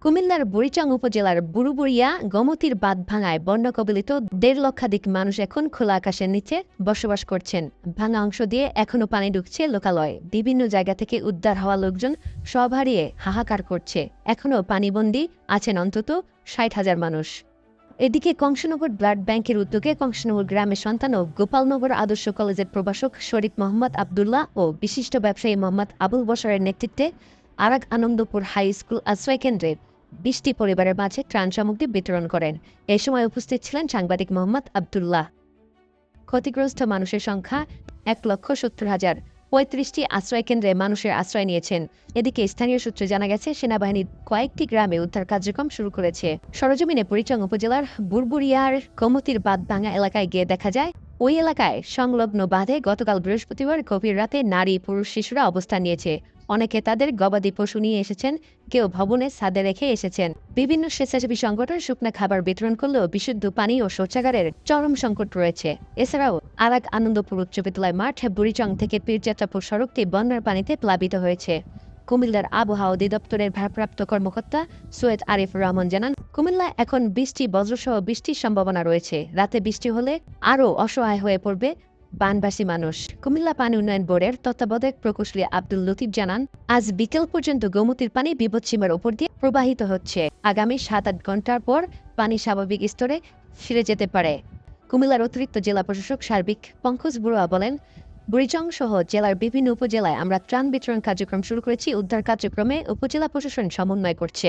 কুমিল্লার বুড়িচং উপজেলার বুড়ুবুড়িয়া গোমতীর বাঁধ ভাঙায় বন্যা কবলিত ১.৫ লক্ষাধিক মানুষ এখন খোলা আকাশের নিচে বসবাস করছেন। ভাঙা অংশ দিয়ে এখনও পানি ঢুকছে লোকালয়ে। বিভিন্ন জায়গা থেকে উদ্ধার হওয়া লোকজন সব হারিয়ে হাহাকার করছে। এখনও পানিবন্দী আছেন অন্তত ৬০,০০০ মানুষ। এদিকে কংসনগর ব্লাড ব্যাংকের উদ্যোগে কংসনগর গ্রামের সন্তান ও গোপালনগর আদর্শ কলেজের প্রভাষক শরীফ মোহাম্মদ আবদুল্লাহ ও বিশিষ্ট ব্যবসায়ী মোহাম্মদ আবুল বশরের নেতৃত্বে আরাক আনন্দপুর হাই স্কুল আশ্রয় কেন্দ্রে ২০টি পরিবারের মাঝে ত্রাণ সামগ্রী বিতরণ করেন। এ সময় উপস্থিত ছিলেন সাংবাদিক মোহাম্মদ আবদুল্লাহ। ক্ষতিগ্রস্ত মানুষের সংখ্যা ১,৭০,০০০। ৩৫টি আশ্রয়কেন্দ্রে মানুষের আশ্রয় নিয়েছেন। এদিকে স্থানীয় সূত্রে জানা গেছে, সেনাবাহিনীর কয়েকটি গ্রামে উদ্ধার কার্যক্রম শুরু করেছে। সরেজমিনে বুড়িচং উপজেলার বুড়বুড়িয়ার গোমতীর বাঁধ ভাঙা এলাকায় গিয়ে দেখা যায়, ওই এলাকায় সংলগ্ন বাঁধে গতকাল বৃহস্পতিবার গভীর রাতে নারী, পুরুষ, শিশুরা অবস্থান নিয়েছে। অনেকে তাদের গবাদি পশু নিয়ে এসেছেন, কেউ ভবনে ছাদে রেখে এসেছেন। বিভিন্ন স্বেচ্ছাসেবী সংগঠন শুকনা খাবার বিতরণ করলেও বিশুদ্ধ পানি ও শৌচাগারের চরম সংকট রয়েছে। এছাড়াও আরাক আনন্দপুর উচ্চ বিদ্যালয় মাঠ বুড়িচং থেকে পীরযাত্রাপুর সড়কটি বন্যার পানিতে প্লাবিত হয়েছে। কুমিল্লার আবহাওয়া অধিদপ্তরের ভারপ্রাপ্ত কর্মকর্তা সৈয়দ আরিফুর রহমান জানান, কুমিল্লায় এখন বৃষ্টি, বজ্রসহ বৃষ্টির সম্ভাবনা রয়েছে। রাতে বৃষ্টি হলে আরও অসহায় হয়ে পড়বে বানবাসী মানুষ। কুমিল্লা পানি উন্নয়ন বোর্ডের তত্ত্বাবধায়ক প্রকৌশলী আব্দুল লতিফ জানান, আজ বিকেল পর্যন্ত গোমতীর পানি বিপদসীমার উপর দিয়ে প্রবাহিত হচ্ছে। আগামী ৭-৮ ঘণ্টার পর পানি স্বাভাবিক স্তরে ফিরে যেতে পারে। কুমিল্লার অতিরিক্ত জেলা প্রশাসক সার্বিক পঙ্কজ বড়ুয়া বলেন, বুড়িচং সহ জেলার বিভিন্ন উপজেলায় আমরা ত্রাণ বিতরণ কার্যক্রম শুরু করেছি। উদ্ধার কার্যক্রমে উপজেলা প্রশাসন সমন্বয় করছে।